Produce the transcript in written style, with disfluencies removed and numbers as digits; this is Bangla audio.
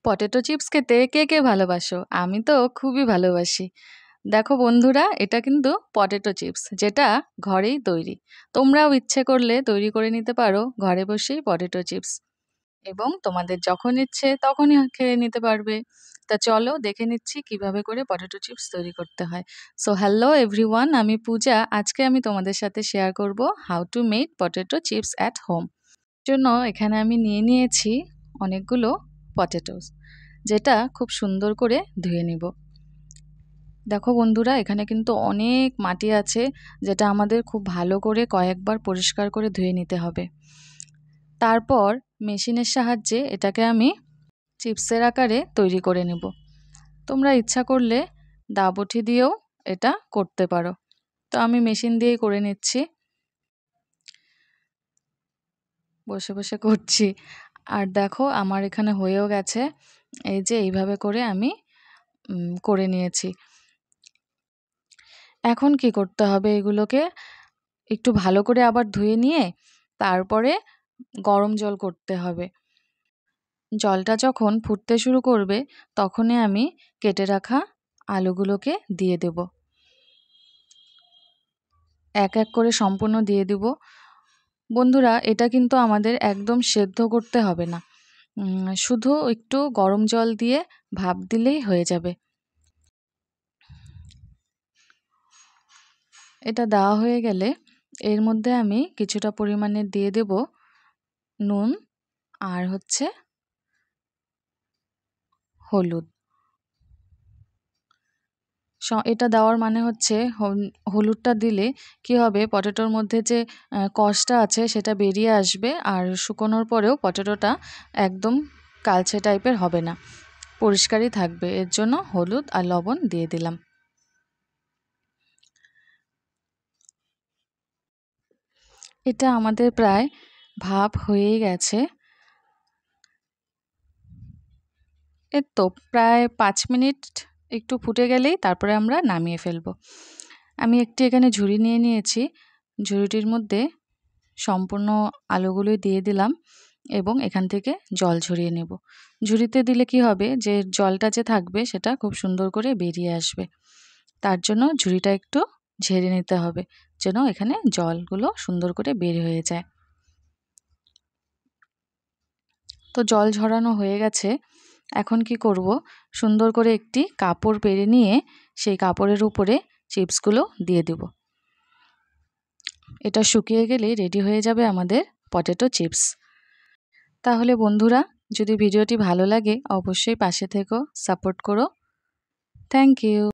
পটেটো চিপস খেতে কে কে ভালোবাসো? আমি তো খুবই ভালোবাসি। দেখো বন্ধুরা, এটা কিন্তু পটেটো চিপস, যেটা ঘরেই তৈরি। তোমরাও ইচ্ছে করলে তৈরি করে নিতে পারো ঘরে বসেই পটেটো চিপস, এবং তোমাদের যখন ইচ্ছে তখনই খেয়ে নিতে পারবে। তা চলো দেখে নিচ্ছি কিভাবে করে পটেটো চিপস তৈরি করতে হয়। সো হ্যালো এভরিওয়ান, আমি পূজা। আজকে আমি তোমাদের সাথে শেয়ার করব how to make potato chips at home. জন্য এখানে আমি নিয়ে নিয়েছি অনেকগুলো পটেটোস, যেটা খুব সুন্দর করে ধুয়ে নিব। দেখো বন্ধুরা, এখানে কিন্তু অনেক মাটি আছে, যেটা আমাদের খুব ভালো করে কয়েকবার পরিষ্কার করে ধুয়ে নিতে হবে। তারপর মেশিনের সাহায্যে এটাকে আমি চিপসের আকারে তৈরি করে নেব। তোমরা ইচ্ছা করলে দাবঠি দিয়েও এটা করতে পারো। তো আমি মেশিন দিয়েই করে নিচ্ছি, বসে বসে করছি। আর দেখো আমার এখানে হয়েও গেছে। এই যে এইভাবে করে আমি করে নিয়েছি। এখন কি করতে হবে, এগুলোকে একটু ভালো করে আবার ধুয়ে নিয়ে তারপরে গরম জল করতে হবে। জলটা যখন ফুটতে শুরু করবে তখনই আমি কেটে রাখা আলুগুলোকে দিয়ে দেব। এক এক করে সম্পূর্ণ দিয়ে দিব। বন্ধুরা, এটা কিন্তু আমাদের একদম সেদ্ধ করতে হবে না, শুধু একটু গরম জল দিয়ে ভাপ দিলেই হয়ে যাবে। এটা দেওয়া হয়ে গেলে এর মধ্যে আমি কিছুটা পরিমাণে দিয়ে দেব নুন, আর হচ্ছে হলুদ। এটা দেওয়ার মানে হচ্ছে হলুদটা দিলে কি হবে, পটেটোর মধ্যে যে কষটা আছে সেটা বেরিয়ে আসবে, আর শুকোনোর পরেও পটেটোটা একদম কালচে টাইপের হবে না, পরিষ্কারই থাকবে। এর জন্য হলুদ আর লবণ দিয়ে দিলাম। এটা আমাদের প্রায় ভাপ হয়েই গেছে। এর তো প্রায় 5 মিনিট একটু ফুটে গেলেই তারপরে আমরা নামিয়ে ফেলব। আমি একটি এখানে ঝুড়ি নিয়ে নিয়েছি। ঝুড়িটির মধ্যে সম্পূর্ণ আলুগুলোই দিয়ে দিলাম এবং এখান থেকে জল ঝরিয়ে নেব। ঝুড়িতে দিলে কি হবে, যে জলটা যে থাকবে সেটা খুব সুন্দর করে বেরিয়ে আসবে। তার জন্য ঝুড়িটা একটু ঝেড়ে নিতে হবে, যেন এখানে জলগুলো সুন্দর করে বের হয়ে যায়। তো জল ঝরানো হয়ে গেছে। এখন কি করব, সুন্দর করে একটি কাপড় পেরে নিয়ে সেই কাপড়ের উপরে চিপসগুলো দিয়ে দেব। এটা শুকিয়ে গেলেই রেডি হয়ে যাবে আমাদের পটেটো চিপস। তাহলে বন্ধুরা, যদি ভিডিওটি ভালো লাগে অবশ্যই পাশে থেকো, সাপোর্ট করো। Thank you.